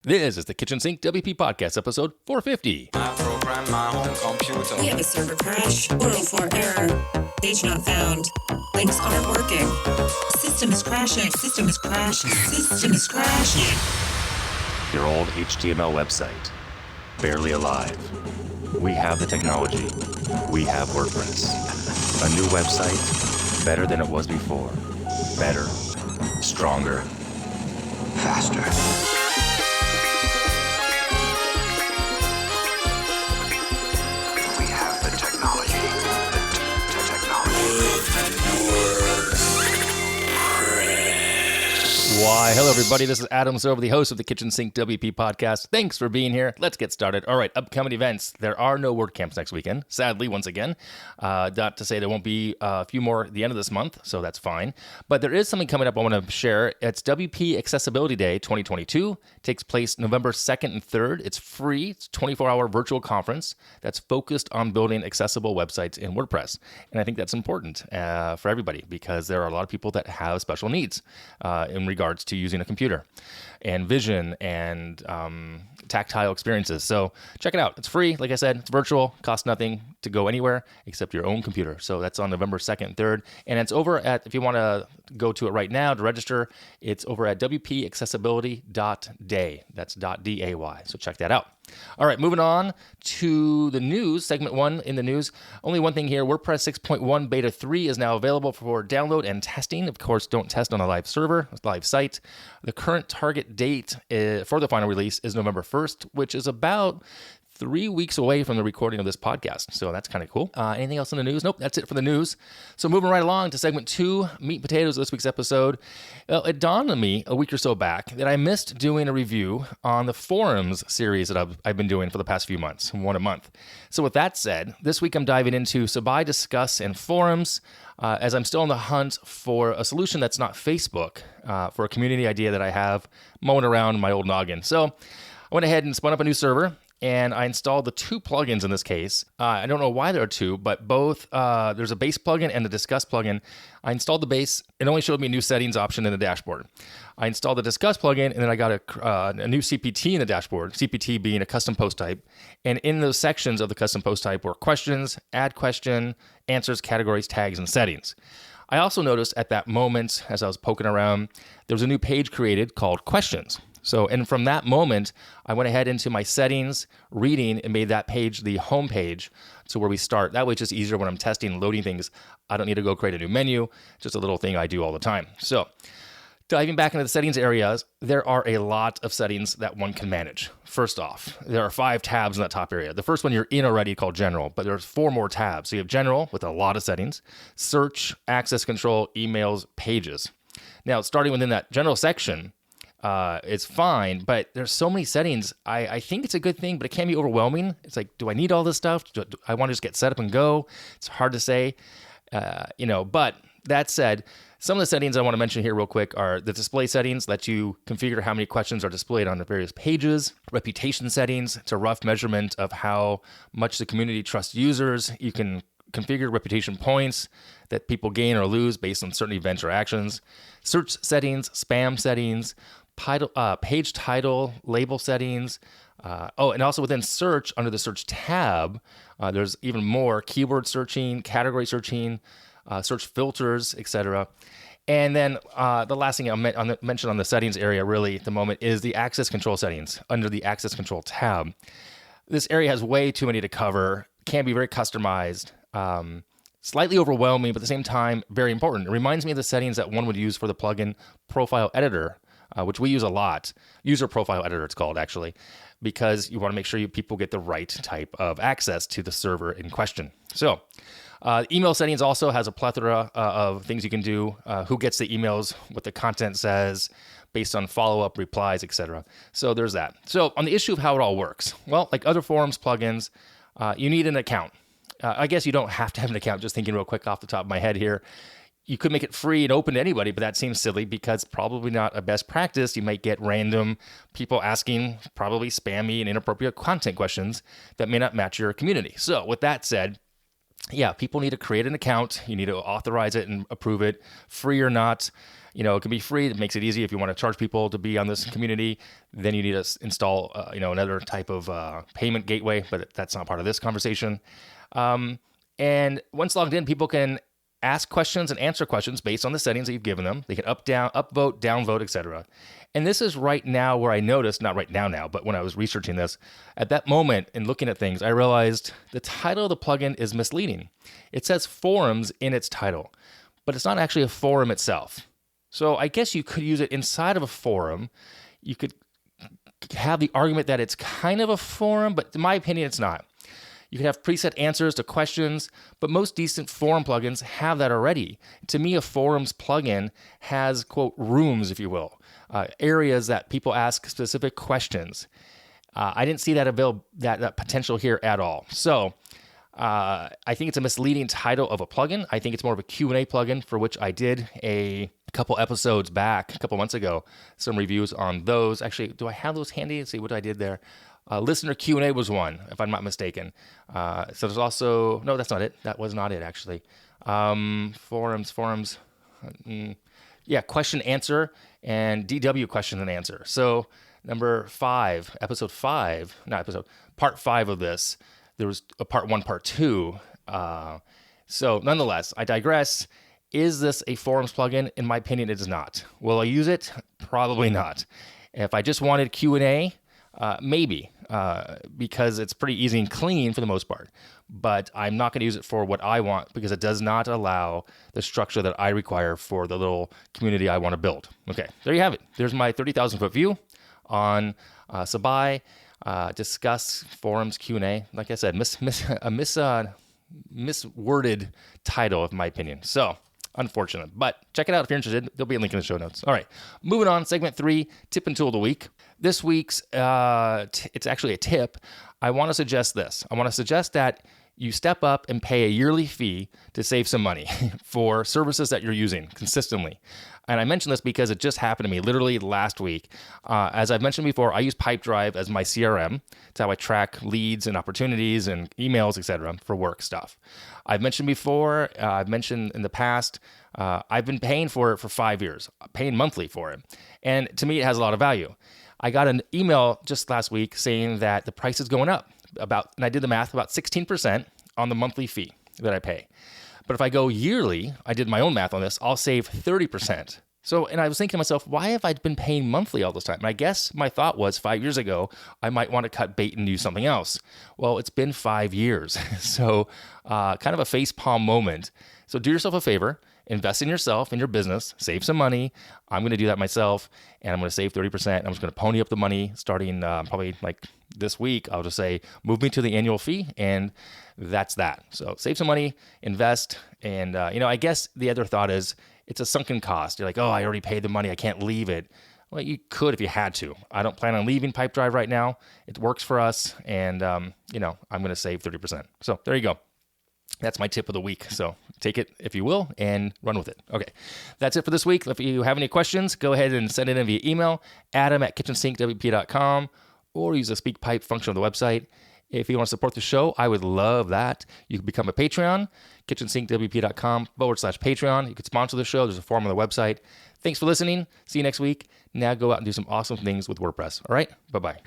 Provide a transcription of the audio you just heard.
This is the Kitchen Sink WP Podcast, episode 450. I program my home computer. We have a server crash. 404 error. Page not found. Links aren't working. System is crashing. System is crashing. System is crashing. Your old HTML website. Barely alive. We have the technology. We have WordPress. A new website. Better than it was before. Better. Stronger. Faster. Why, hello everybody, this is Adam Silver, the host of the Kitchen Sink WP podcast. Thanks for being here. Let's get started. All right, upcoming events. There are no WordCamps next weekend, sadly, once again. Not to say there won't be a few more at the end of this month, so that's fine. But there is something coming up I want to share. It's WP Accessibility Day 2022. It takes place November 2nd and 3rd. It's free. It's a 24-hour virtual conference that's focused on building accessible websites in WordPress. And I think that's important for everybody because there are a lot of people that have special needs in regards to using a computer and vision and tactile experiences. So check it out. It's free. Like I said, it's virtual, costs nothing to go anywhere except your own computer. So that's on November 2nd and 3rd. And it's over at, if you want to go to it right now to register, it's over at wpaccessibility.day. That's .day. So check that out. All right, moving on to the news, segment 1 in the news. Only one thing here, WordPress 6.1 Beta 3 is now available for download and testing. Of course, don't test on a live server, a live site. The current target date for the final release is November 1st, which is about 3 weeks away from the recording of this podcast. So that's kind of cool. Anything else in the news? Nope, that's it for the news. So moving right along to segment 2, meat and potatoes of this week's episode. Well, it dawned on me a week or so back that I missed doing a review on the forums series that I've been doing for the past few months, one a month. So with that said, this week I'm diving into Sabai Discuss and forums as I'm still on the hunt for a solution that's not Facebook for a community idea that I have mowing around my old noggin. So I went ahead and spun up a new server. And I installed the 2 plugins in this case. I don't know why there are 2, but both, there's a base plugin and a Discuss plugin. I installed the base. It only showed me a new settings option in the dashboard. I installed the Discuss plugin, and then I got a new CPT in the dashboard, CPT being a custom post type. And in those sections of the custom post type were questions, add question, answers, categories, tags, and settings. I also noticed at that moment, as I was poking around, there was a new page created called questions. And from that moment, I went ahead into my settings, reading, and made that page the home page. So where we start. That way it's just easier when I'm testing and loading things. I don't need to go create a new menu. Just a little thing I do all the time. So diving back into the settings areas, there are a lot of settings that one can manage. First off, there are 5 tabs in that top area. The first one you're in already called General, but there's 4 more tabs. So you have General with a lot of settings, Search, Access Control, Emails, Pages. Now, starting within that General section, it's fine, but there's so many settings. I think it's a good thing, but it can be overwhelming. It's like, do I need all this stuff? Do I want to just get set up and go? It's hard to say, but that said, some of the settings I want to mention here real quick are the display settings, let you configure how many questions are displayed on the various pages. Reputation settings, it's a rough measurement of how much the community trusts users. You can configure reputation points that people gain or lose based on certain events or actions. Search settings, spam settings, page title, label settings. And also within search, under the search tab, there's even more keyword searching, category searching, search filters, etc. And then the last thing I'll mention on the settings area really at the moment is the access control settings under the access control tab. This area has way too many to cover, can be very customized, slightly overwhelming, but at the same time, very important. It reminds me of the settings that one would use for the plugin Profile Editor, which we use a lot. User Profile Editor, it's called actually, because you want to make sure people get the right type of access to the server in question. So email settings also has a plethora of things you can do. Who gets the emails, what the content says, based on follow-up replies, etc. So there's that. So on the issue of how it all works, well, like other forums plugins, you need an account. I guess you don't have to have an account, just thinking real quick off the top of my head here. You could make it free and open to anybody, but that seems silly because probably not a best practice. You might get random people asking probably spammy and inappropriate content questions that may not match your community. So with that said, yeah, people need to create an account. You need to authorize it and approve it, free or not. It can be free. It makes it easy. If you want to charge people to be on this community, then you need to install, another type of payment gateway, but that's not part of this conversation. And once logged in, people can ask questions and answer questions based on the settings that you've given them. They can upvote, downvote, etc. And this is right now where I noticed, not right now, but when I was researching this, at that moment in looking at things, I realized the title of the plugin is misleading. It says forums in its title, but it's not actually a forum itself. So I guess you could use it inside of a forum. You could have the argument that it's kind of a forum, but in my opinion, it's not. You can have preset answers to questions, but most decent forum plugins have that already. To me, a forums plugin has, quote, rooms, if you will, areas that people ask specific questions. I didn't see that potential here at all. So I think it's a misleading title of a plugin. I think it's more of a Q&A plugin, for which I did a couple episodes back, a couple months ago, some reviews on those. Actually, do I have those handy? Let's see what I did there. Listener Q&A was one, if I'm not mistaken. So there's also, no, that's not it. That was not it, actually. Forums. Question answer and DW question and answer. So part 5 of this, there was a part 1, part 2. So nonetheless, I digress. Is this a forums plugin? In my opinion, it is not. Will I use it? Probably not. If I just wanted Q&A, maybe, because it's pretty easy and clean for the most part. But I'm not going to use it for what I want because it does not allow the structure that I require for the little community I want to build. Okay, there you have it. There's my 30,000-foot view on Sabai Discuss forums Q&A. Like I said, misworded title, in my opinion. So unfortunate, but check it out if you're interested. There'll be a link in the show notes. All right, moving on. Segment 3, tip and tool of the week. This week's, it's actually a tip. I want to suggest this. I want to suggest that you step up and pay a yearly fee to save some money for services that you're using consistently. And I mention this because it just happened to me literally last week. As I've mentioned before, I use Pipedrive as my CRM. It's how I track leads and opportunities and emails, etc. for work stuff. I've mentioned before, I've mentioned in the past, I've been paying for it for 5 years, paying monthly for it. And to me, it has a lot of value. I got an email just last week saying that the price is going up and I did the math, about 16% on the monthly fee that I pay. But if I go yearly, I did my own math on this, I'll save 30%. So, and I was thinking to myself, why have I been paying monthly all this time? And I guess my thought was 5 years ago, I might want to cut bait and do something else. Well, it's been 5 years. So kind of a facepalm moment. So do yourself a favor, invest in yourself, in your business, save some money. I'm going to do that myself, and I'm going to save 30%. I'm just going to pony up the money starting probably like this week. I'll just say, move me to the annual fee, and that's that. So save some money, invest, and I guess the other thought is it's a sunken cost. You're like, oh, I already paid the money. I can't leave it. Well, you could if you had to. I don't plan on leaving Pipedrive right now. It works for us, and I'm going to save 30%. So there you go. That's my tip of the week. So take it, if you will, and run with it. Okay, that's it for this week. If you have any questions, go ahead and send it in via email, adam@KitchensinkWP.com, or use the SpeakPipe function on the website. If you want to support the show, I would love that. You can become a Patreon, KitchensinkWP.com/Patreon. You can sponsor the show. There's a form on the website. Thanks for listening. See you next week. Now go out and do some awesome things with WordPress. All right? Bye-bye.